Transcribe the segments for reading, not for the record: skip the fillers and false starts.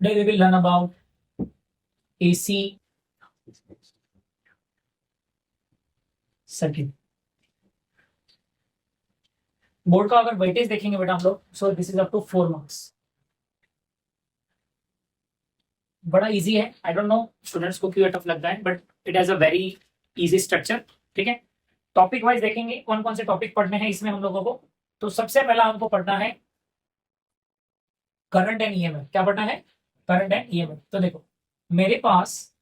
Today we will learn about AC circuit. Board का अगर weightage देखेंगे बेटा हम लोग, so this is up to 4 marks. बड़ा इजी है, आई डोंट नो स्टूडेंट्स को क्यों टफ लगता है, but it has a very easy structure. ठीक है, टॉपिक वाइज देखेंगे कौन कौन से टॉपिक पढ़ने हैं इसमें हम लोगों को। तो सबसे पहला हमको पढ़ना है करंट एंड ईएमएफ। क्या पढ़ना है? Current and EMF. तो देखो मेरे पास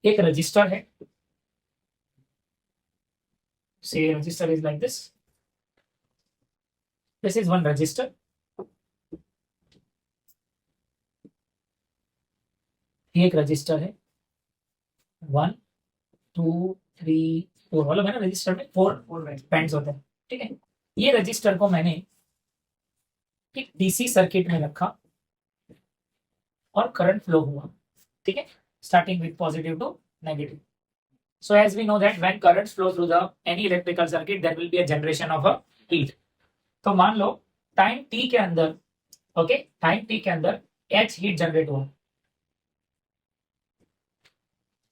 एक रजिस्टर है, से register is like this is one register. ये एक रजिस्टर है, 1 2 3 4, मतलब है ना रजिस्टर में 4 बैंड्स होते हैं। ठीक है, ये रजिस्टर को मैंने एक डीसी सर्किट में रखा और करंट फ्लो हुआ। ठीक है, starting with positive to negative. So as we know that when currents flow through the any electrical circuit, there will be a generation of a heat. तो मान लो टाइम t के अंदर, ओके, टाइम t के अंदर h heat generate हुआ।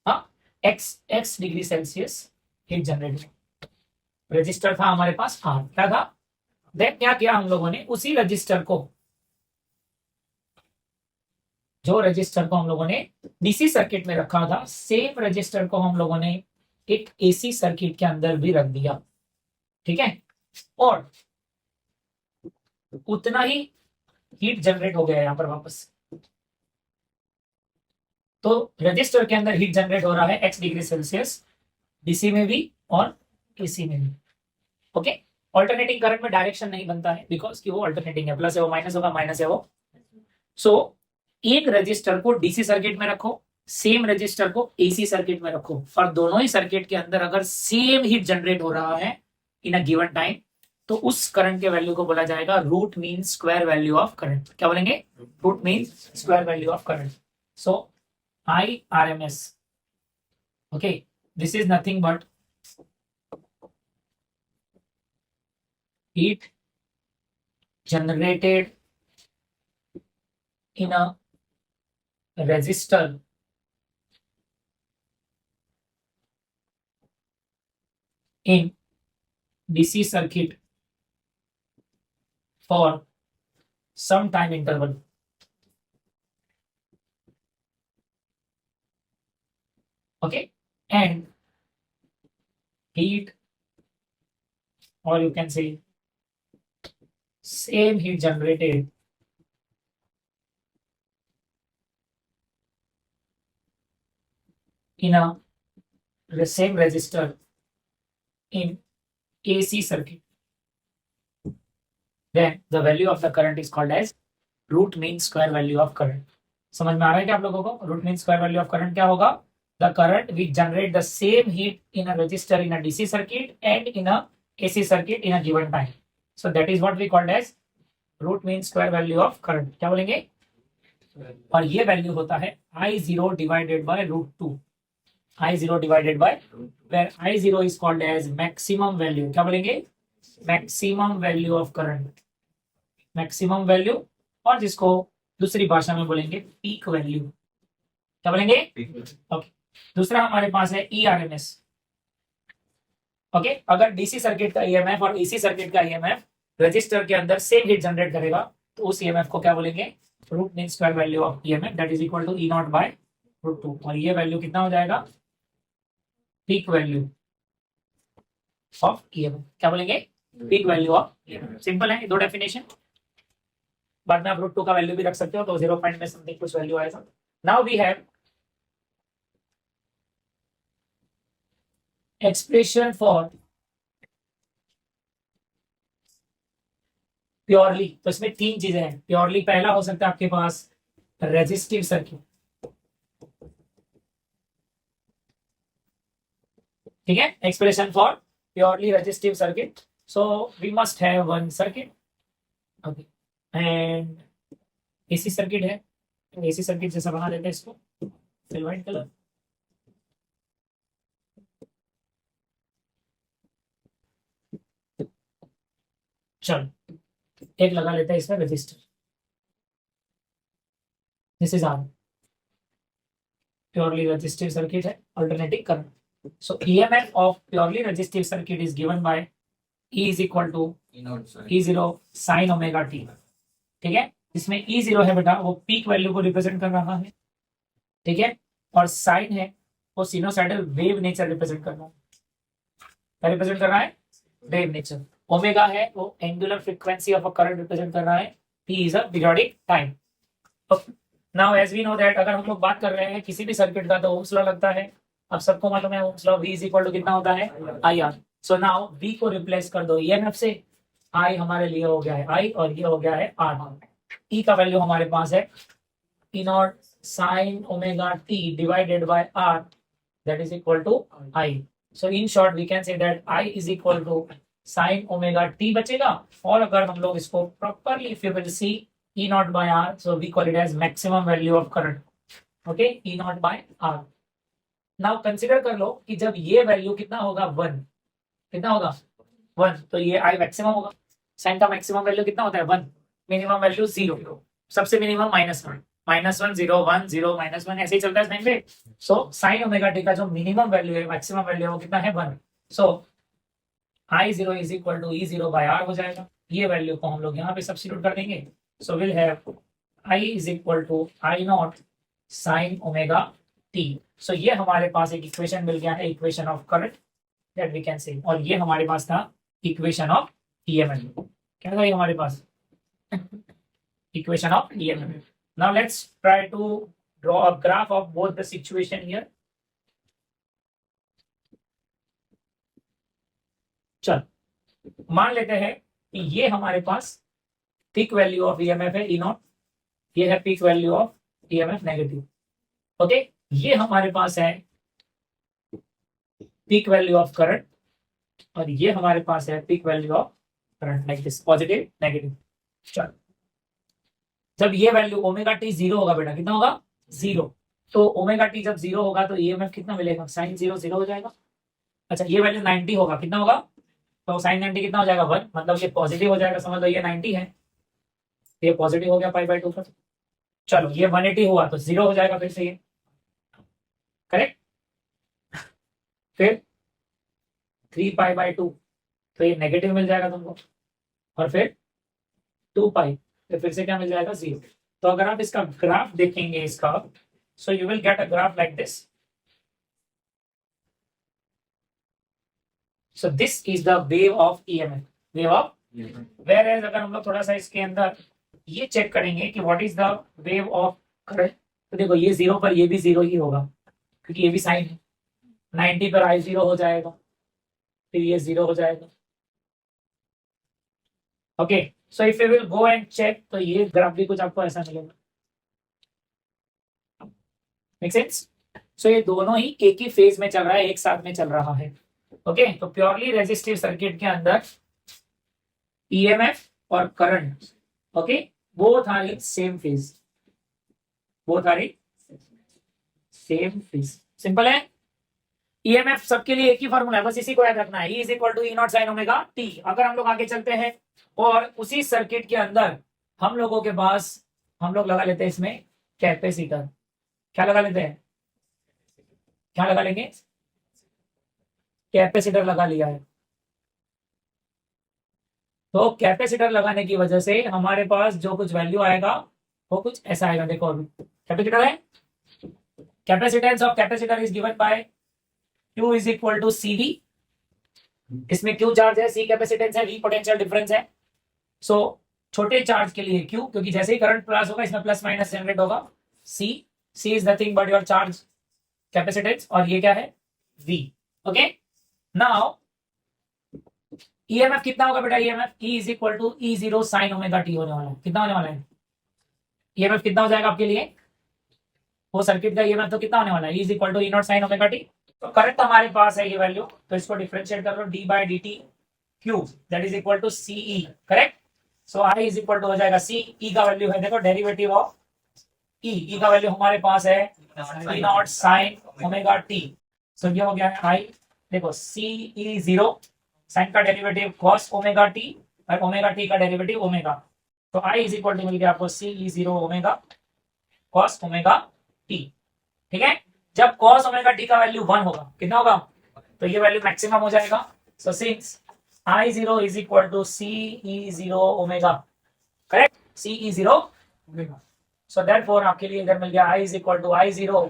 हाँ, x degree Celsius heat generate हुआ। Register था हमारे पास R, क्या था? देन क्या किया हम लोगों ने, उसी रजिस्टर को, जो रजिस्टर को हम लोगों ने डीसी सर्किट में रखा था, सेम रजिस्टर को हम लोगों ने एक एसी सर्किट के अंदर भी रख दिया। ठीक है, और उतना ही हीट जनरेट हो गया यहां पर वापस। तो रजिस्टर के अंदर हीट जनरेट हो रहा है x डिग्री सेल्सियस, डीसी में भी और एसी में भी। ओके, ऑल्टरनेटिंग करंट में डायरेक्शन नहीं बनता है बिकॉज कि वो ऑल्टरनेटिंग है, प्लस है वो, माइनस होगा, माइनस है वो। सो एक रजिस्टर को डीसी सर्किट में रखो, सेम रजिस्टर को एसी सर्किट में रखो, और दोनों ही सर्किट के अंदर अगर सेम हीट जनरेट हो रहा है इन अ गिवन टाइम, तो उस करंट के वैल्यू को बोला जाएगा root mean square value of current. क्या बोलेंगे? Root mean square value of current. So I R M S, okay, this is nothing but heat generated in a resistor in DC circuit for some time interval. Okay, and heat, or you can say same heat generated in a same resistor in AC circuit, then the value of the current is called as root mean square value of current. समझ में आ रहा है क्या आप लोगों को? Root mean square value of current क्या होगा? The current which generate the same heat in a register in a DC circuit and in a AC circuit in a given time. So that is what we called as root mean square value of current. क्या बोलेंगे? और ये value होता है I0 divided by √2। I0 divided by, where I0 is called as maximum value. क्या बोलेंगे? Maximum value of current, maximum value, और जिसको दूसरी भाषा में बोलेंगे पीक वैल्यू। क्या बोलेंगे? ओके, दूसरा हमारे पास है ERMS। ओके, अगर डीसी सर्किट का ईएमएफ और एसी सर्किट का ईएमएफ रजिस्टर के अंदर सेम हीट जनरेट करेगा, तो उस ईएमएफ को क्या बोलेंगे? Root mean square value of EMF, that is equal to E0 by √2। और ये वैल्यू कितना हो जाएगा? Peak value of EMF. क्या बोलेंगे? Peak value of EMF. Simple है, दो डेफिनेशन। बाद में आप √2 का वैल्यू भी रख सकते हो, तो 0 पॉइंट में समथिंग कुछ वैल्यू आएगा। Now we have expression for purely. तो इसमें तीन चीजें हैं। प्योरली पहला हो सकता है आपके पास रेजिस्टिव सर्किट। ठीक है, expression for purely resistive circuit. So we must have one circuit, okay, and AC circuit है। एसी सर्किट जैसा बना देते हैं इसको, व्हाइट कलर। चलो एक लगा लेते हैं इसमें resistor. This is R, purely resistive circuit है, alternating current. So EMF of purely resistive circuit is given by E is equal to E0 sine omega T. ठीक है, इसमें E0 है बेटा वो पीक वैल्यू को रिप्रेजेंट कर रहा है, ठीक है, और साइन है वो सिनोसाइडल वेव नेचर रिप्रेजेंट कर रहा है। क्या रिप्रेजेंट कर रहा है? Wave nature. ओमेगा है वो angular frequency of a current represent कर रहा है, T is a periodic time. Now as we know that अगर हम लोग बात कर रहे हैं किसी भी सर्किट का तो ओम्स लॉ लगता है। अब सबको मालूम है Ohm's law V is equal to कितना होता है? IR। सो नाउ V को रिप्लेस कर दो EMF से, I हमारे लिए हो गया है I और ये हो गया है R। E का वैल्यू हमारे पास है E naught sine omega T divided by R, that is equal to I। So in short we can say that I is equal to sine omega T बचेगा। और अगर हम लोग इसको properly if you will see E naught by R, so we call it as maximum value of current. Okay, E naught by R. Now consider कर लो कि जब ये वैल्यू कितना होगा 1, कितना होगा 1, तो ये I maximum होगा। साइन का मैक्सिमम वैल्यू कितना होता है 1, मिनिमम वैल्यू 0, सबसे मिनिमम -1, -1 0 1 0 -1 ऐसे ही चलता है टाइम पे। सो साइन ओमेगा टी का जो मिनिमम वैल्यू है मैक्सिमम वैल्यू है वो कितना है 1। So I0 is equal to E0 by R हो जाएगा। ये वैल्यू को हम लोग यहाँ पे सब्स्टिट्यूट कर देंगे। So we'll have I is equal to I naught sin omega t. So ये हमारे पास एक इक्वेशन मिल गया है, equation of current that we can say, और ये हमारे पास था इक्वेशन ऑफ EMF। क्या था ये हमारे पास? Equation of EMF। Now let's try to draw a graph of both the situation here. चल मान लेते हैं कि ये हमारे पास पीक वैल्यू ऑफ EMF है E नॉट, ये है peak value of EMF negative. Okay, ये हमारे पास है पीक वैल्यू ऑफ करंट, और ये हमारे पास है peak value of current like this, positive negative. चलो जब ये वैल्यू ओमेगा टी 0 होगा बेटा, कितना होगा 0, तो ओमेगा टी जब 0 होगा तो EMF कितना मिलेगा? साइन 0 0 हो जाएगा। अच्छा ये वैल्यू 90 होगा, कितना होगा? तो साइन 90 कितना हो जाएगा 1, मतलब ये पॉजिटिव हो जाएगा, समझ लो ये 90 है, ये पॉजिटिव हो गया पाई बाय 2 पर। चलो ये 180 हुआ तो 0 हो जाएगा फिर से ये, करेक्ट। फिर 3 पाई बाय 2 तो ये नेगेटिव मिल जाएगा तुमको, और फिर 2 पाई तो फिर से क्या मिल जाएगा 0। तो अगर आप इसका ग्राफ देखेंगे इसका, so you will get a graph like this. So this is the wave of EMF, wave of, where as अगर हम लोग थोड़ा सा इसके अंदर ये चेक करेंगे कि what is the wave of current, तो देखो ये 0 पर ये भी 0 ही होगा क्योंकि ये भी साइन है। 90 पर I0 हो जाएगा, फिर ये 0 हो जाएगा। Okay, so if you will go and check तो ये ग्राफ भी कुछ आपको ऐसा मिलेगा। Make sense? सो ये दोनों ही एक ही फेज में चल रहा है, एक साथ में चल रहा है। ओके, तो प्योरली रेजिस्टिव सर्किट के अंदर EMF और current, okay, both are in same phase, both are in same phase. Simple है। EMF सबके लिए एक ही फॉर्मूला है, बस इसी को याद रखना है, E is equal to E naught sine omega T. अगर हम लोग आगे चलते हैं और उसी सर्किट के अंदर हम लोगों के पास हम लोग लगा लेते हैं इसमें कैपेसिटर। क्या लगा लेते हैं? क्या लगा लेंगे? कैपेसिटर लगा लिया है। तो कैपेसिटर लगाने की वजह से हमारे पास जो कुछ वैल्यू आएगा वो कुछ ऐसा आएगा। देखो अभी कैपेसिटर है, capacitance of capacitor is given by Q is equal to CV। इसमें Q चार्ज है, C कैपेसिटेंस है, V पोटेंशियल डिफरेंस है। सो छोटे चार्ज के लिए Q, क्योंकि जैसे ही करंट प्लस होगा इसमें प्लस माइनस जनरेट होगा। C is nothing but your charge capacitance, और ये क्या है V। ओके, नाउ EMF कितना होगा बेटा? EMF E is equal to E0 sine omega T होने वाला है। कितना होने वाला है EMF? कितना हो जाएगा आपके लिए वो सर्किट का EMF? तो कितना होने वाला है? E is equal to E naught sine omega t. तो करंट हमारे पास है ये वैल्यू, तो इसको डिफरेंशिएट कर लो, d बाय dt cube that is equal to CE, correct. So I is equal to हो जाएगा C, E का वैल्यू है देखो डेरिवेटिव ऑफ E का वैल्यू हमारे पास है E naught sine omega T. So ये हो गया है I, देखो CE0 साइन का डेरिवेटिव cos ओमेगा टी और ओमेगा टी का डेरिवेटिव ओमेगा। तो I इज इक्वल टू मिल गया आपको CE0 omega cos omega T. ठीक है, जब कॉस ओमेगा टी का वैल्यू 1 होगा, कितना होगा, तो ये वैल्यू मैक्सिमम हो जाएगा। So since I0 is equal to CE0 omega, correct, CE0 omega. So therefore आपके लिए इधर मिल गया I is equal to I0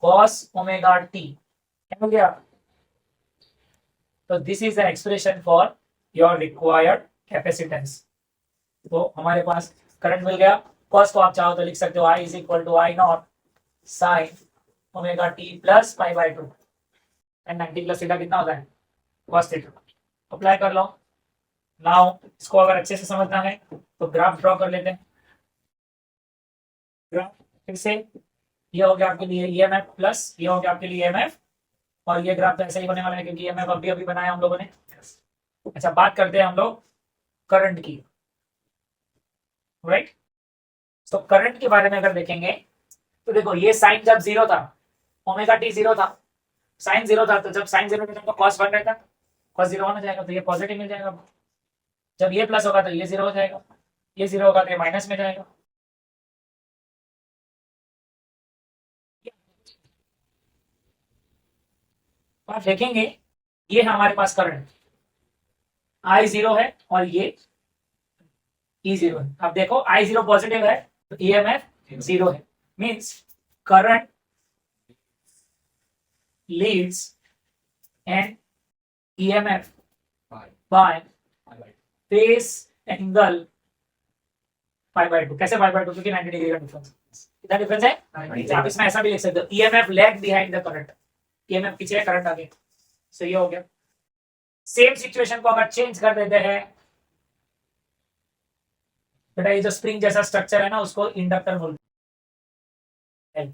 cos omega T, क्या मिल गया। तो this is the expression for your required capacitance. तो हमारे पास करंट मिल गया, कॉस को आप चाहो तो लिख सकते हो I is equal to I0 sine omega T plus pi by 2 and 90 plus theta कितना होता है, कॉस थीटा। अप्लाई कर लो। नाउ इसको अगर अच्छे से समझना है तो ग्राफ ड्रॉ कर लेते हैं। ग्राफ फिर से, ये हो गया आपके लिए ईएमएफ प्लस ये हो गया आपके लिए ईएमएफ, और ये ग्राफ तो ऐसा ही होने वाला है क्योंकि ईएमएफ अभी अभी बनाया हम लोगों ने। अच्छा, बात करते हैं हम लोग करंट की, राइट। तो करंट के बारे में अगर देखेंगे तो देखो, ये साइन जब जीरो था, ओमेगा टी जीरो था, साइन जीरो था, तो जब साइन जीरो था तो कॉस 1 रहता, कॉस 0 1 हो जाएगा, तो ये पॉजिटिव मिल जाएगा। जब ये प्लस होगा तो ये 0 हो जाएगा, ये 0 होगा तो ये माइनस में जाएगा। आप देखेंगे ये है हमारे पास करंट, I0 है और ये E0 है। अब देखो I0 पॉजिटिव है तो EMF 0 है, means current Leeds and EMF by face angle pi by 2। कैसे पाई बाय 2, क्योंकि 90 डिग्री का डिफरेंस, कितना डिफरेंस है, आप इसमें ऐसा भी लिख सकते हो EMF lag behind the current, EMF पीछे है करंट आगे। सो ये हो गया। सेम सिचुएशन को अगर चेंज कर देते हैं, बेटा ये जो स्प्रिंग जैसा स्ट्रक्चर है ना उसको इंडक्टर बोलते हैं।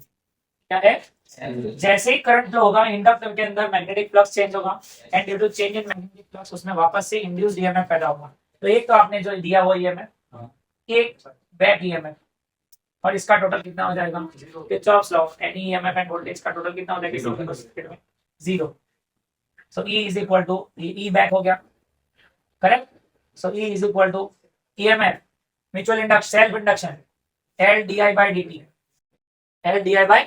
क्या है, जैसे ही करंट फ्लो होगा इंडक्टर के अंदर मैग्नेटिक फ्लक्स चेंज होगा and due to change in magnetic flux उसमें वापस से इंड्यूस्ड ईएमएफ पैदा होगा। तो एक तो आपने जो दिया वो ईएमएफ, एक बैक ईएमएफ, और इसका टोटल कितना हो जाएगा, Kirchhoff's law of any EMF and voltage का टोटल कितना हो जाएगा, zero. So E is equal to E back हो गया, correct. So E is equal to EMF mutual induction self induction L di by dt, L di by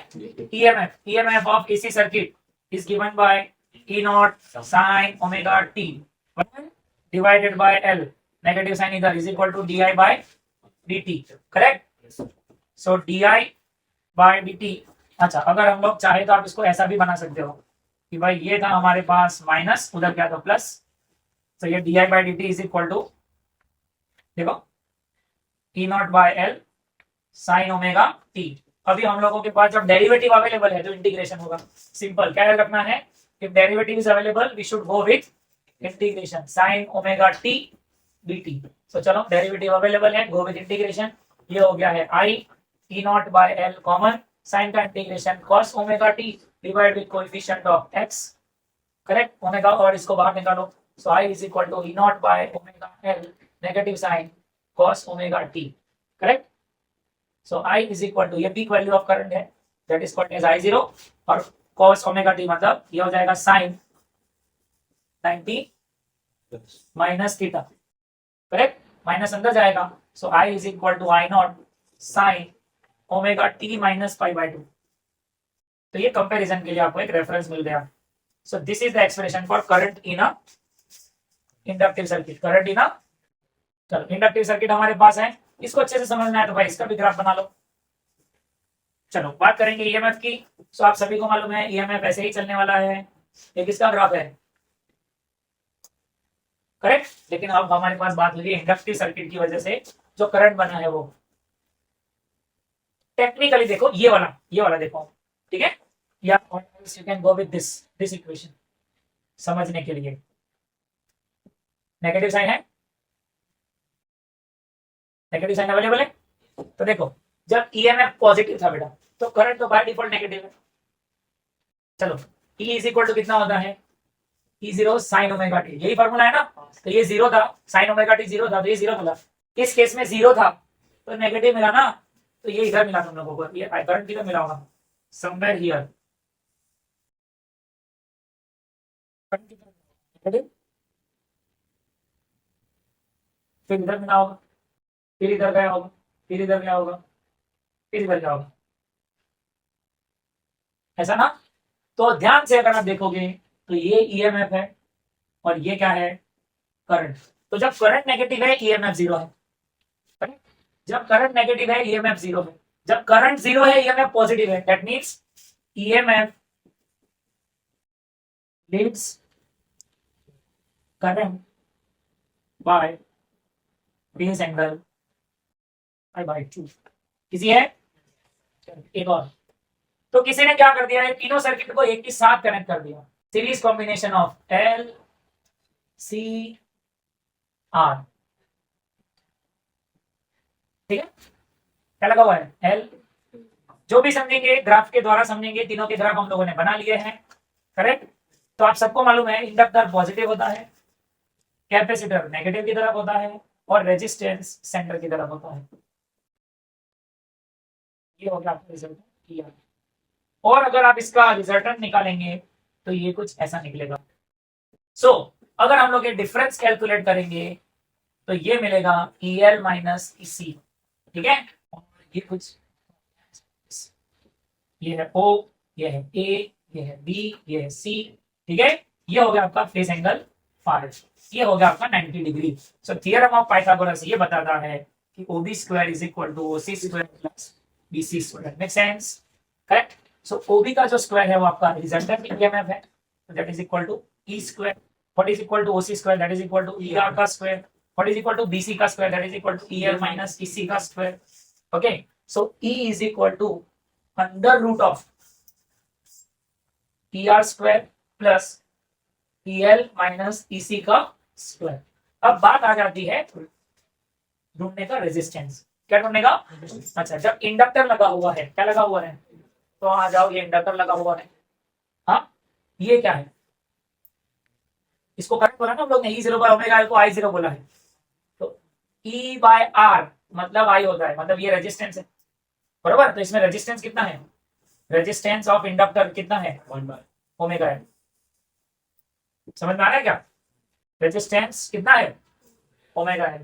EMF of AC circuit is given by E naught sin omega t divided by L, negative sign इधर, is equal to di by dt, correct। so di by dt। अच्छा, अगर हम लोग चाहे तो आप इसको ऐसा भी बना सकते हो कि भाई ये था हमारे पास माइनस, उधर क्या था प्लस, तो ये di by dt is equal to, देखो E naught by L sin omega t। अभी हम लोगों के पास जब डेरिवेटिव अवेलेबल है तो इंटीग्रेशन होगा। सिंपल, क्या रखना है, if derivative is available we should go with integration sin omega t dt। तो चलो डेरिवेटिव अवेलेबल है, गो विथ इंटीग्रेशन। ये हो गया है I E naught by L common, sine का integration cos omega t divide with coefficient of x, correct, omega, और इसको बाहर निकालो। So I is equal to E naught by omega L negative sine cos omega t, correct. So I is equal to, ये peak value of current है, that is called as I0, और cos omega t मतलब ये हो जाएगा sin 90 minus theta, correct, minus अंदर जाएगा। सो I is equal to I not sin omega t minus pi by 2। तो ये कंपैरिजन के लिए आपको एक रेफरेंस मिल गया। So this is the expression for current in a inductive circuit, current in a, चलो इंडक्टिव सर्किट हमारे पास है, इसको अच्छे से समझना है तो भाई इसका भी ग्राफ बना लो। चलो बात करेंगे ईएमएफ की। सो आप सभी को मालूम है ईएमएफ ऐसे ही चलने वाला है, ये किसका ग्राफ है, करेक्ट। लेकिन अब हमारे पास बात हो रही है इंडक्टिव सर्किट की वजह से जो करंट बना है वो टेक्निकली देखो, ये वाला देखो, ठीक है, या you can go with this equation समझने के लिए। नेगेटिव साइन है, नेगेटिव साइन अवेलेबल है, तो देखो जब ईएमएफ पॉजिटिव था बेटा तो करंट तो बाय डिफॉल्ट नेगेटिव है। चलो E इज इक्वल टू कितना होता है, E0 sin ओमेगा टी, यही फॉर्मूला है ना। तो ये 0 था, sin ओमेगा टी 0 था तो ये 0 मिला, इस केस में 0 था तो नेगेटिव मिला ना, तो ये इधर मिला तुम लोगों को, ये करंट किधर मिला होगा, समवेयर हियर, फिर इधर मिला होगा, फिर इधर गया होगा, फिर इधर गया होगा, फिजिकल क्या होगा, ऐसा ना। तो ध्यान से अगर आप देखोगे तो ये ईएमएफ है और ये क्या है, करंट। तो जब करंट नेगेटिव है ईएमएफ जीरो है, correct? जब करंट नेगेटिव है ईएमएफ जीरो है, जब करंट जीरो है ईएमएफ पॉजिटिव है, that means EMF leads current by phase angle I by 2। किसी है, एक और। तो किसी ने क्या कर दिया है, तीनों सर्किट को एक ही साथ कनेक्ट कर दिया, series combination of L C R, ठीक है। क्या लगा हुआ है, एल, जो भी समझेंगे ग्राफ के द्वारा समझेंगे, तीनों के ग्राफ हम लोगों ने बना लिए हैं, करेक्ट। तो आप सबको मालूम है इंडक्टर पॉजिटिव होता है, कैपेसिटर नेगेटिव की तरफ होता है और रेजिस्टेंस सेंटर की तरफ होता है। ये हो गया आपका रिजल्ट किया। और अगर आप इसका रिजल्टेंट निकालेंगे तो ये कुछ ऐसा निकलेगा। सो अगर हम लोग ये डिफरेंस कैलकुलेट करेंगे तो ये मिलेगा EL माइनस EC, ठीक है। और ये कुछ, ये है O, ये है A, ये है B, ये है C, ठीक है। ये हो गया आपका फेस एंगल फाइव, ये हो गया आपका 90 degree. So theorem of Pythagoras ये बताता है कि OB square is equal to OC square plus BC square, make sense, correct. So OB का जो स्क्वायर है वो आपका रिजल्टेंट ईएमएफ है, that is equal to E square, what is equal to OC square, that is equal to ER का square, what is equal to BC का square, that is equal to EL minus EC का square, okay. So E is equal to under root of ER square plus EL minus EC का square. अब बात आ जाती है ढूंढने का resistance, क्या ढूंढने का, अच्छा जब इंडक्टर लगा हुआ है, क्या लगा हुआ है, तो आ जाओ, ये इंडक्टर लगा हुआ है, हाँ ये क्या है, इसको करंट बोला ना हम लोग ने, E0 बाय ओमेगा को I0 बोला है, तो E बाय R मतलब I होता है, मतलब ये रेजिस्टेंस है, बरोबर। तो इसमें रेजिस्टेंस कितना है, रेजिस्टेंस ऑफ इंडक्टर कितना है, ओमेगा है, समझ में आ रहा है क्या, रेजिस्टेंस कितना है, ओमेगा है।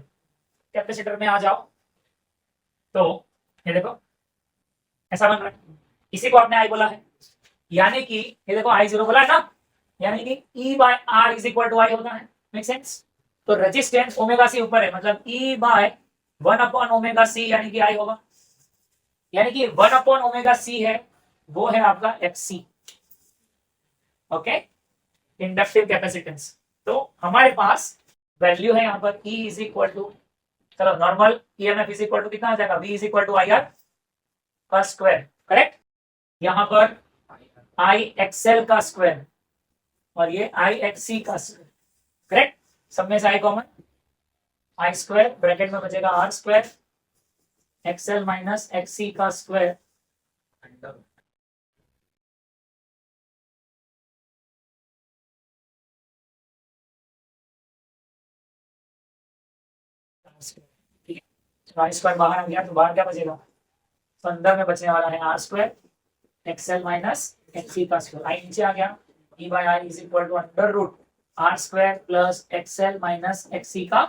कैपेसिटर में आ जाओ तो ये देखो ऐसा बन रहा है, इसी को आपने आई बोला है, यानी कि ये देखो I0 बोला है ना, यानी कि E by R is equal to I होता है, मेक सेंस। तो रेजिस्टेंस ओमेगा सी ऊपर है, मतलब E by 1 upon omega C यानी कि I होगा, यानी कि 1 अपॉन ओमेगा सी है, वो है आपका FC, ओके, इंडक्टिव कैपेसिटेंस। तो हमारे पास वैल्यू है यहाँ पर E इज इक्वल टू, चलो normal EMF is equal to कितना आ जाएगा, V is equal to IR का स्क्वायर, करेक्ट। यहाँ पर IXL का स्क्वायर और ये IXC का स्क्वायर, करेक्ट। सब में से I common, I square bracket में बचेगा R square XL minus XC का स्क्वायर, ठीक है। तो I स्क्वायर बाहर आ गया तो बाहर क्या बचेगा, तो अंदर में बचने वाला है R square XL minus XC का स्क्वायर, I नीचे आ गया, E by I is equal to under root R square plus XL minus XC का।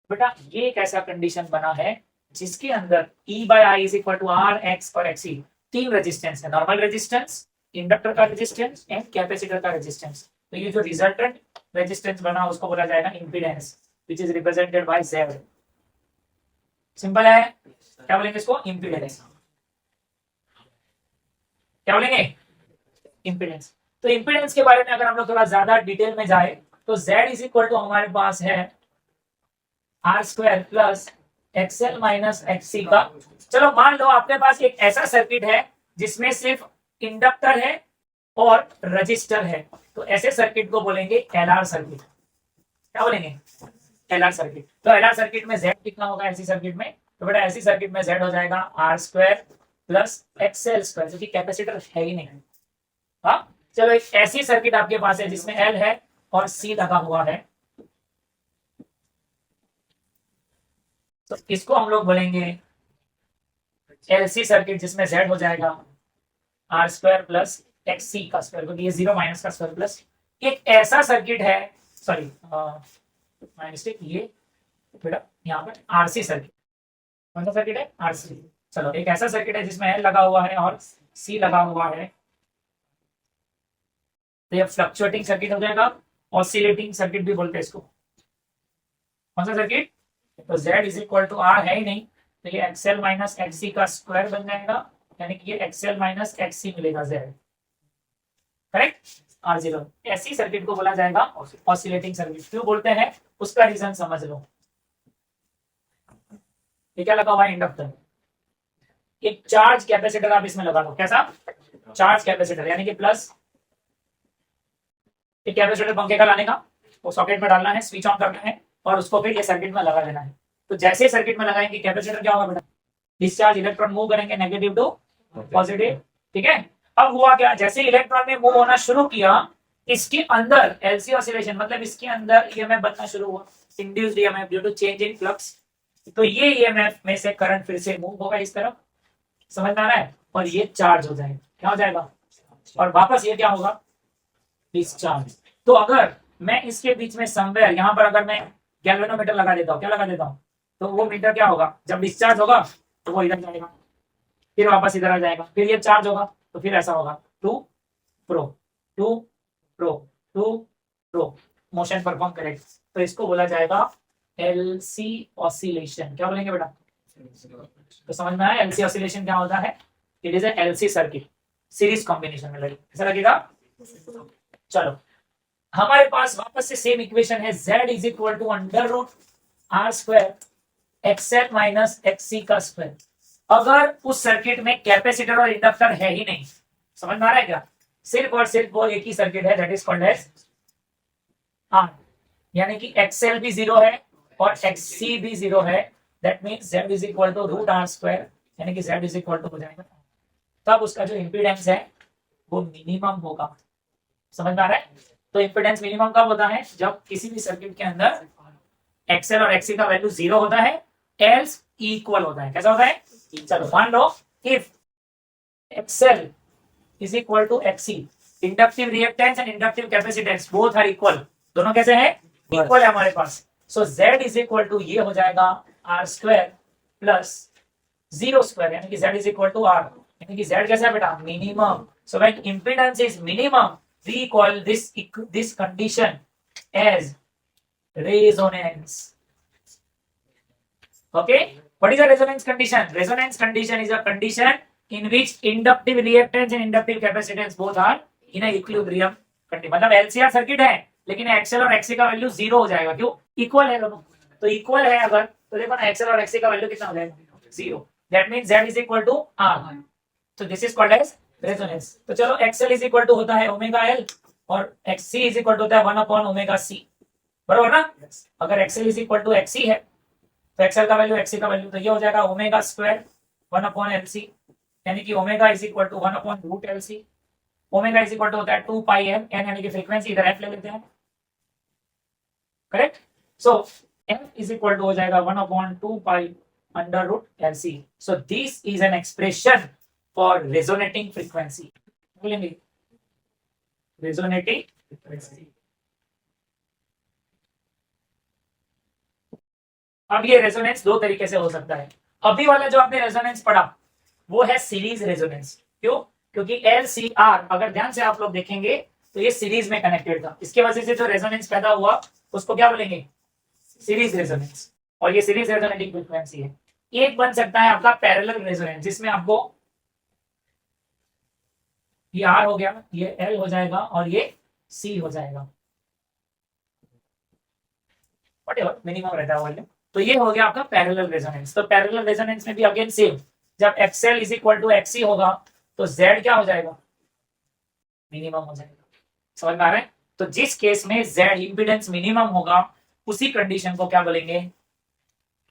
बेटा ये एक ऐसा कंडीशन बना है जिसके अंदर E by I is equal to R X और XC, तीन रेजिस्टेंस है, नॉर्मल रेजिस्टेंस, इंडक्टर का रेजिस्टेंस एंड कैपेसिटर का रेजिस्टेंस। तो ये जो रिजल्टेंट रेजिस्टेंस बना उसको बोला जाएगा impedance, which is represented by Z। Simple है, क्या बोलेंगे इसको, इंपीडेंस, क्या बोलेंगे, इंपीडेंस। तो इंपीडेंस के बारे में अगर हम लोग थोड़ा ज्यादा डिटेल में जाए तो Z इज इक्वल टू हमारे पास है R square plus XL minus XC का। चलो मान लो आपके पास एक ऐसा सर्किट है जिसमें सिर्फ इंडक्टर है और रजिस्टर है, तो ऐसे सर्किट को बोलेंगे LR सर्किट, क्या बोलेंगे, LR सर्किट। तो LR सर्किट में Z कितना होगा ऐसी सर्किट में, तो बेटा ऐसी सर्किट में Z हो जाएगा R square plus XL square, जो कि कैपेसिटर है ही नहीं, हाँ। चलो एक ऐसी सर्किट आपके पास है जिसमें L है और C लगा हुआ है, तो इसको हम लोग बोलेंगे LC सर्किट, जिसमें Z हो जाएगा R स्क्वायर प्लस XC का स्क्वायर, क्योंकि ये 0 माइनस का स्क्वायर प्लस। एक ऐसा सर्किट है, सॉरी माय मिस्टेक, ये बेटा यहाँ पर RC सर्किट, कौन सा सर्किट है, RC। चलो एक ऐसा सर्किट है जिसमें L लगा हुआ है और C लगा हुआ है, तो ये फ्लक्चुएटिंग सर्किट हो जाएगा, ऑसिलेटिंग सर्किट भी बोलते हैं इसको। कौन सा सर्किट? तो Z is equal to R है ही नहीं, तो ये XL माइनस XC का स्क्वायर बन जाएगा, यानी कि ये XL माइनस XC मिलेगा Z, करेक्ट। R0 ऐसी सर्किट को बोला जाएगा ऑसिलेटिंग सर्किट। क्यों बोलते हैं उसका रीजन समझ लो। ये क्या लगा हुआ है? इंडक्टर। एक चार्ज कैपेसिटर आप इसमें लगा दो, कैसा? चार्ज कैपेसिटर, यानी कि प्लस। एक कैपेसिटर पंखे का लाने का, वो सॉकेट में डालना है, स्विच ऑन करना है और उसको फिर ये सर्किट में लगा देना है। तो जैसे सर्किट में लगाएंगे कैपेसिटर क्या होगा बेटा? डिस्चार्ज, इलेक्ट्रॉन मूव करेंगे नेगेटिव टू पॉजिटिव, ठीक है। अब हुआ क्या, जैसे इलेक्ट्रॉन ने मूव होना शुरू किया, इसके अंदर एलसी ऑसिलेशन, मतलब इसके अंदर ईएमएफ बनना शुरू हुआ, induced EMF due to change in flux. तो ये ईएमएफ में से करंट फिर से मूव होगा इस तरफ, समझ में आ रहा है, और ये चार्ज हो जाएगा, क्या हो जाएगा, और वापस ये क्या होगा? डिस्चार्ज। तो अगर मैं इसके बीच में समवेयर यहाँ पर अगर मैं गैल्वेनोमीटर लगा देता हूँ, क्या लगा देता हूँ, तो वो मीटर क्या होगा, जब डिस्चार्ज होगा तो वो इधर जाएगा, फिर वापस इधर आ जाएगा, फिर ये चार्ज होगा तो फिर ऐसा होगा, to fro to fro to fro, motion perform करेगा। तो इसको बोला जाएगा एलसी ऑसिलेशन। क्या बोलेंगे बेटा? तो समझ में आया एलसी ऑसिलेशन क्या होता है? It is LC circuit, series combination में लगे, ऐसा लगेगा। चलो हमारे पास वापस से सेम इक्वेशन है, z is equal to under root R square XL minus XC का स्क्वायर। अगर उस सर्किट में कैपेसिटर और इंडक्टर है ही नहीं, समझ में आ रहा है क्या? सिर्फ और सिर्फ वो एक ही सर्किट है, that is called as R, यानी कि एक्सएल भी जीरो है और एक्ससी भी जीरो है, that means z is equal to root R square, यानी कि z इज इक्वल टू हो जाएगा, तब उसका जो इंपीडेंस है वो मिनिमम होगा। समझ में आ रहा है? तो इंपीडेंस मिनिमम कब होता है? जब किसी भी सर्किट के अंदर एक्सएल और एक्सी का वैल्यू जीरो होता है, एल्स इक्वल होता है। कैसा होता है? चलो मान लो if XL is equal to XC, inductive reactance and inductive capacitance both are equal, दोनों कैसे हैं? इक्वल है हमारे पास। So z is equal to ये हो जाएगा R square plus zero square, यानी कि z is equal to R, यानी कि z कैसा है बेटा? Minimum. So when impedance is minimum we call this condition as resonance. Okay, what is a resonance condition? Resonance condition is a condition in which inductive reactance and inductive capacitance both are in a equilibrium condition. मतलब LCR circuit है लेकिन XL और XC का value zero हो जाएगा, क्यों? Equal है दोनों। तो इक्वल है अगर, तो देखो ना एक्सएल और एक्सी का वैल्यू कितना हो जाएगा? Zero. That means z is equal to r, so this is called as resonance. तो चलो XL इज इक्वल टू होता है ओमेगा L और XC इज इक्वल टू होता है 1 अपॉन ओमेगा C, बराबर ना? अगर XL is equal to XC है तो XL का वैल्यू XC का वैल्यू, तो ये हो जाएगा ओमेगा स्क्वायर 1 अपॉन LC, यानी कि omega is equal to 1 upon root LC। Omega is equal to होता है 2 पाई m, n यानी कि फ्रीक्वेंसी, इधर f ले लेते हैं, correct. So f is equal to हो जाएगा 1 upon 2 pi under root LC। So this is an expression for resonating frequency, बोलेंगे resonating frequency। अब ये रेजोनेंस दो तरीके से हो सकता है। अभी वाला जो आपने रेजोनेंस पढ़ा वो है सीरीज रेजोनेंस। क्यों? क्योंकि LCR अगर ध्यान से आप लोग देखेंगे तो ये सीरीज में कनेक्टेड था, इसके वजह से जो रेजोनेंस पैदा हुआ उसको क्या बोलेंगे? Series resonance. और ये सीरीज रेजोनेटिंग फ्रीक्वेंसी है। एक बन सकता है आपका पैरेलल रेजोनेंस, जिसमें आपको ये R हो गया, ये L हो जाएगा और ये C हो जाएगा, व्हाटएवर मिनिमम रहता है वॉल्यूम। तो ये हो गया आपका पैरेलल रेजोनेंस। तो पैरेलल रेजोनेंस में भी अगेन सेम, जब XL is equal to XC होगा तो Z क्या हो जाएगा? मिनिमम हो जाएगा। समझ में आ रहा है? तो जिस केस में Z इंपीडेंस मिनिमम होगा उसी कंडीशन को क्या बोलेंगे?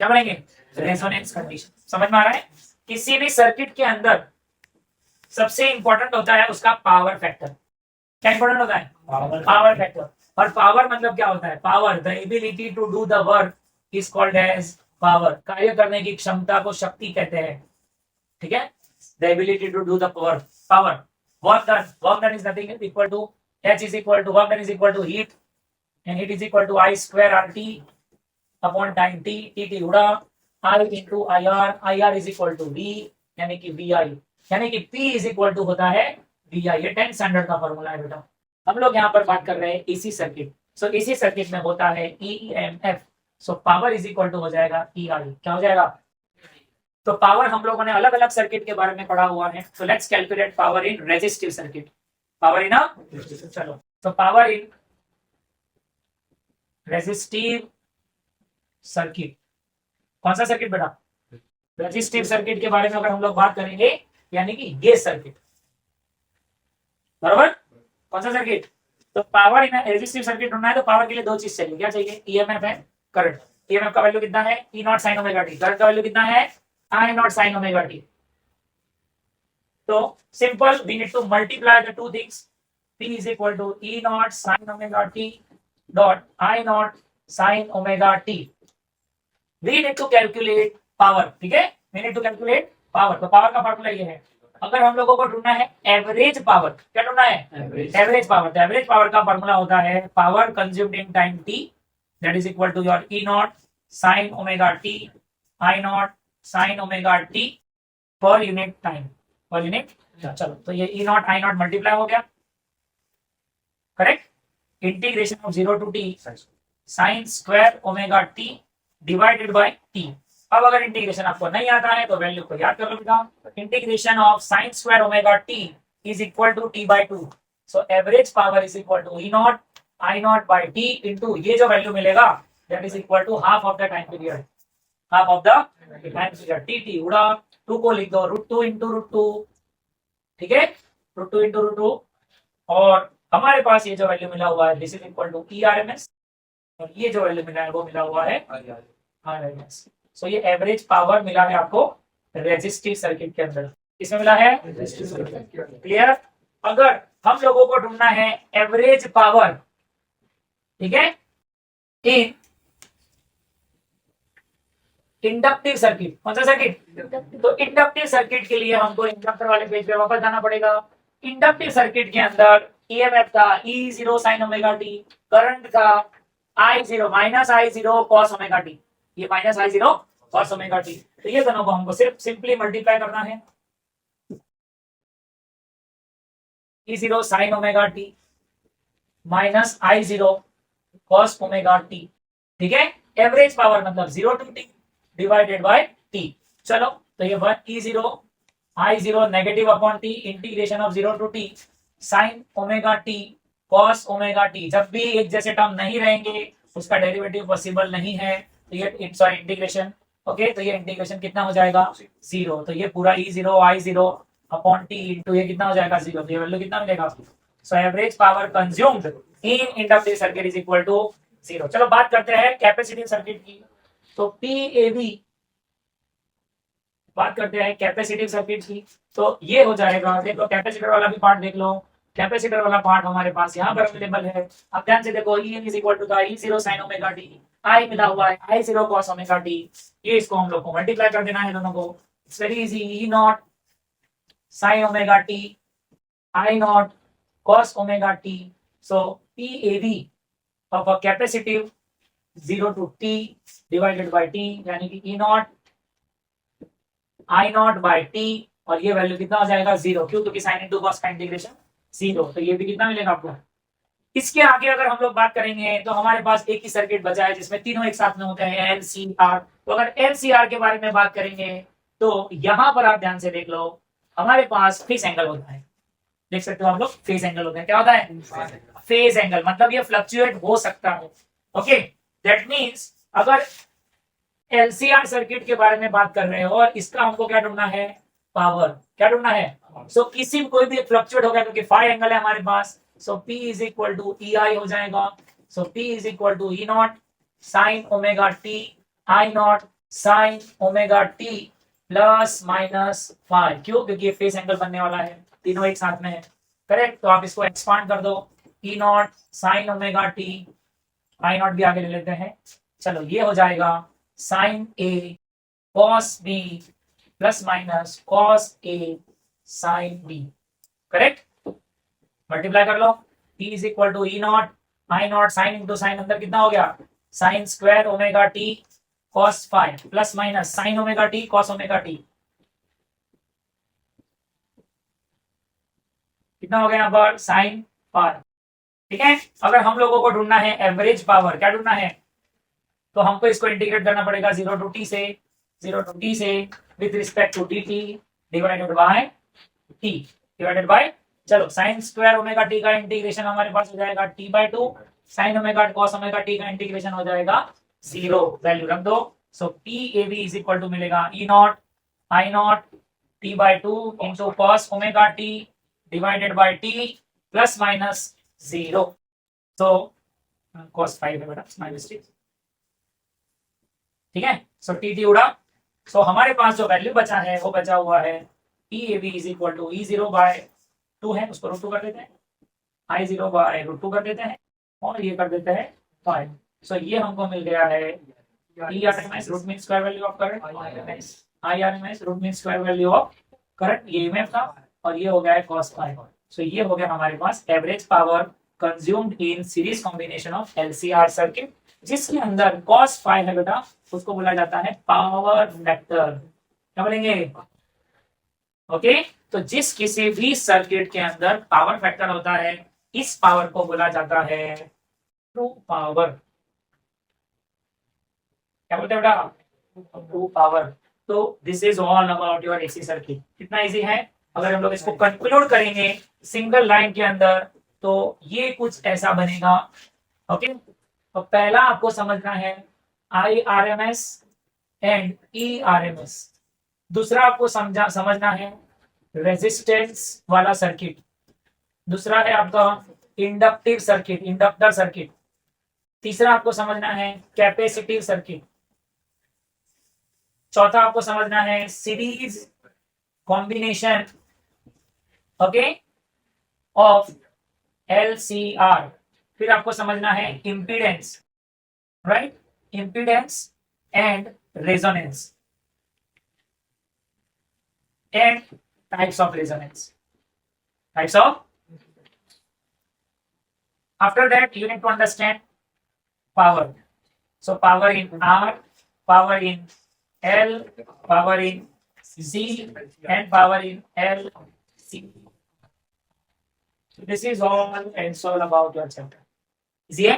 क्या बोलेंगे? Resonance condition. समझ में आ रहा है? किसी भी सर्किट के अंदर सबसे इंपॉर्टेंट होता है उसका पावर फैक्टर। क्या इंपॉर्टेंट होता है? Power factor. और पावर मतलब क्या होता है? Power, the ability to do the work is called as power. कार्य करने की क्षमता को शक्ति कहते हैं, ठीक है? The ability to do the work, power. Work done is nothing equal to H is equal to work done is equal to heat, and heat is equal to I square RT upon time T। T उड़ा, I into I R is equal to V, यानी कि we आई, यानी कि P is equal to होता है we आई। ये 10 standard का formula है बेटा। हम लोग यहाँ पर बात कर रहे हैं AC circuit. So AC circuit में होता है EMF. So power is equal to हो जाएगा ई आई। क्या हो जाएगा? तो पावर हम लोगों ने अलग अलग सर्किट के बारे में पढ़ा हुआ है। तो let's calculate power in resistive circuit. Power in चलो, तो पावर इन रेजिस्टिव सर्किट, कौन सा सर्किट बेटा? रेजिस्टिव सर्किट के बारे में अगर हम लोग बात करेंगे, यानी कि ये सर्किट, बराबर? कौन सा सर्किट? तो पावर इन रेजिस्टिव सर्किट ढूंढना है तो पावर के लिए दो चीज चाहिए। क्या चाहिए? ईएमएफ है, करंट। ईएमएफ का वैल्यू कितना है? E naught sine omega t. Current का वैल्यू कितना है? I naught sine omega t. तो simple, we need to multiply the two things. P is equal to E naught sin omega t dot I naught sin omega t. We need to calculate power, ठीक है? We need to calculate power। तो power का formula ये है। अगर हम लोगों को ढूंढना है एवरेज पावर, क्या ढूंढना है? Average power. तो एवरेज पावर का फॉर्मूला होता है power consumed in time t, that is equal to your E naught sin omega t I naught sin omega t per unit time, per unit. चलो, तो ये E naught I naught multiply हो गया, correct? Integration of 0 to t sine square omega t divided by t। अब अगर integration आपको नहीं आता है तो वैल्यू को याद कर लो बेटा। Integration of sine square omega t is equal to t by 2। So average power is equal to E naught I naught by t into ये जो वैल्यू मिलेगा that is equal to half of the time period, half of the time period. T उड़ा, 2 को लिख दो √2 into √2, ठीक है? √2 into √2, और हमारे पास ये जो वैल्यू मिला हुआ है this is equal to ERMS, और ये जो वैल्यू मिला है वो मिला हुआ है RMS। सो ये एवरेज पावर मिला है आपको रेजिस्टिव सर्किट के अंदर। इसमें मिला है क्लियर? अगर हम लोगों को ढूंढना है एवरेज पावर, ठीक है, इन इंडक्टिव सर्किट, कौन सा सर्किट? तो इंडक्टिव सर्किट के लिए हमको इंडक्टर वाले पेज पे वापस जाना पड़ेगा। इंडक्टिव सर्किट के अंदर ईएमएफ था E0 sin omega t, current था I0 minus I0 cos omega t, ये minus I0 cos omega t. तो ये दोनों को हमको सिर्फ सिंपली मल्टीप्लाई करना है। E0 sin omega T minus I0 cos omega T, ठीक है? एवरेज पावर मतलब 0 to t divided by t। चलो, तो ये 1 E0 I0 negative upon t integration of 0 to t sine omega T cos omega T. जब भी एक जैसे टर्म नहीं रहेंगे उसका डेरिवेटिव पॉसिबल नहीं है, तो ये सॉरी इंटीग्रेशन, ओके, तो ये इंटीग्रेशन कितना हो जाएगा? 0। तो ये पूरा E0 I0 upon T into ये कितना हो जाएगा? 0। तो ये वैल्यू कितना मिलेगा? So average power consumed in inductive circuit is equal to 0। चलो बात करते हैं कैपेसिटिव सर्किट की। तो PAV, बात करते हैं कैपेसिटिव सर्किट की। तो ये हो जाएगा, देखो कैपेसिटर वाला भी पार्ट देख लो। कैपेसिटर वाला पार्ट हमारे पास यहाँ पर अवेलेबल है। अब ध्यान से देखो, E is equal to E0 sin omega T, I मिला हुआ है I0 cos ओमेगा टी। ये इसको हम लोग को मल्टीप्लाई कर देना है दोनों को। It's very easy. E naught sin omega T I naught cos omega T. So PAV of a capacitive 0 to t divided by t, यानी कि E naught I naught by T, और ये वैल्यू कितना हो जाएगा? 0। क्यों? क्योंकि साइन इंटू कॉस का इंटीग्रेशन 0। तो ये भी कितना मिलेगा आपको? इसके आगे अगर हम लोग बात करेंगे तो हमारे पास एक ही सर्किट बचा है जिसमें तीनों एक साथ में होते हैं, LCR। तो अगर LCR के बारे में बात करेंगे तो यहाँ पर आप ध्यान से देख लो, हमारे पास फेज एंगल होता है। देख सकते हो आप लोग, फेज एंगल होता है। क्या होता है? फेज एंगल, मतलब ये फ्लक्चुएट हो सकता है। ओके, दैट मीन्स अगर LCR सर्किट के बारे में बात कर रहे हो और इसका हमको क्या ढूंढना है? पावर। क्या ढूंढना है? सो किसी कोई भी फ्लक्चुएट हो गया क्योंकि फाई एंगल है हमारे पास। So P is equal to EI हो जाएगा। So P is equal to E naught sine omega T I naught sine omega T plus minus phi. क्यों? क्योंकि ये फेस एंगल बनने वाला है, तीनों एक साथ में है, करेक्ट? तो आप इसको एक्सपांड कर दो, E naught sine omega T, I naught भी आगे ले लेते हैं। चलो, ये हो जाएगा sine A cos B plus minus cos A sine B, correct? Multiply कर लो। T is equal to E naught I naught sine into sine, अंदर कितना हो गया? Sine square omega t cos phi plus minus sin omega t cos omega t। कितना हो गया यहाँ पर sin phi। ठीक है, अगर हम लोगों को ढूंढना है एवरेज पावर, क्या ढूंढना है, तो हमको इसको इंटीग्रेट करना पड़ेगा 0 टू t से with respect to dt divided by t divided by, चलो साइन स्क्वायर ओमेगा t का इंटीग्रेशन हमारे पास हो जाएगा t/2, sine omega cos omega t का इंटीग्रेशन हो जाएगा 0, वैल्यू रख दो। So PAV is equal to मिलेगा E naught I naught t/2 into cos omega t divided by t plus minus 0। तो cos 5 है बेटा, माइनस t, ठीक है। सो टी उड़ा, सो हमारे पास जो वैल्यू बचा है वो बचा हुआ है PAV is equal to E0/2 है, उसको √2 कर देते हैं, I0/√2 कर देते हैं और ये कर देते हैं 5। सो ये हमको मिल गया है IRMS root mean square value of current, IRMS root mean square value of current, ये EMF था, और ये हो गया है cos 5। सो ये हो गया हमारे पास average power consumed in series combination of LCR circuit, जिसके अंदर cos 5 है बेटा, उसको बोला जाता है पावर फैक्टर। क्या बोलेंगे, ओके। तो जिस किसी भी सर्किट के अंदर पावर फैक्टर होता है, इस पावर को बोला जाता है ट्रू पावर। क्या बोलते हैं बेटा, ट्रू पावर। तो this is all about your AC circuit. कितना इजी है, अगर हम लोग इसको कंक्लूड करेंगे सिंगल लाइन के अंदर तो ये कुछ ऐसा बनेगा, ओके। तो पहला आपको समझना है IRMS एंड ERMS। दूसरा आपको समझना है रेजिस्टेंस वाला सर्किट। दूसरा है आपका इंडक्टिव सर्किट, इंडक्टर सर्किट। तीसरा आपको समझना है कैपेसिटिव सर्किट। चौथा आपको समझना है series combination, okay, of LCR। फिर आपको समझना है impedance, right, impedance and resonance and types of resonance, types of. After that you need to understand power. So power in R, power in L, power in C and power in LC. So this is all and all about your chapter. Easy है?